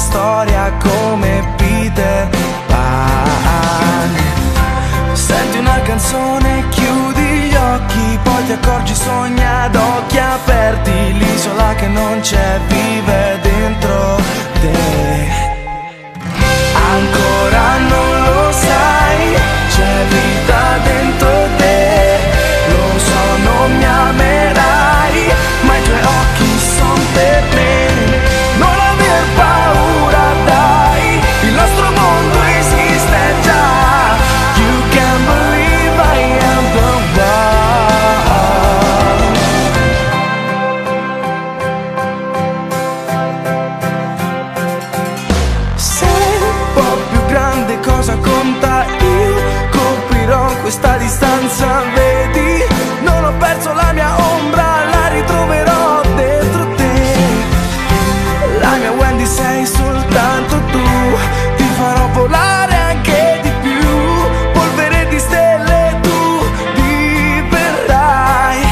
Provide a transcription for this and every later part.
storia come Peter Pan. Senti una canzone, chiudi gli occhi, poi ti accorgi, sogna ad occhi aperti. L'isola che non c'è vive dentro te. Ancora non lo sai, c'è vita dentro te. Lo so, non mi amerai, ma i tuoi occhi son per me. Non aver paura, dai, il nostro mondo esiste già. You can believe I am the one. Sei un po' più grande, cosa conta? Io coprirò questa distanza, vedi? Non ho perso la mia ombra, la ritroverò dentro te. La mia Wendy sei soltanto tu, ti farò volare anche di più. Polvere di stelle tu diverrai.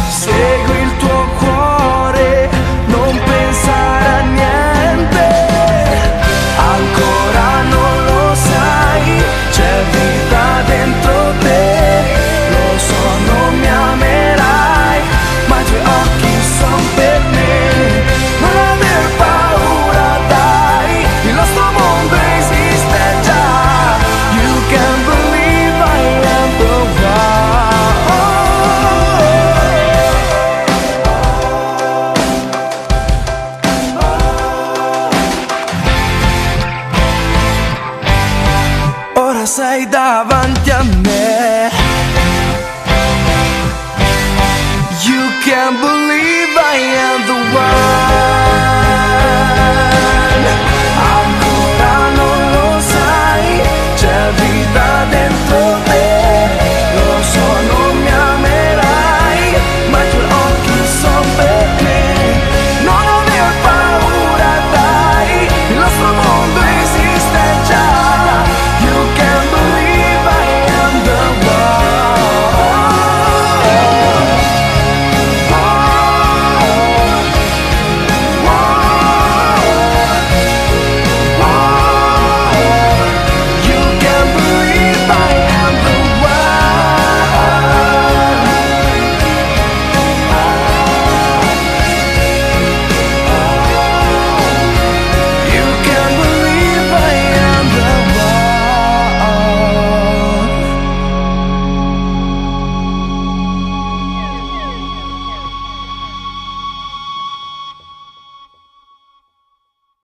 Segui il tuo cuore, non pensare a niente. Ancora non lo sai, c'è vita dentro te. Lo so, non mi amerai, ma i tuoi occhi son per me. Non aver paura, dai, il nostro mondo esiste già. You can believe I am the one. Ora sei davanti a me. You can believe I am the one.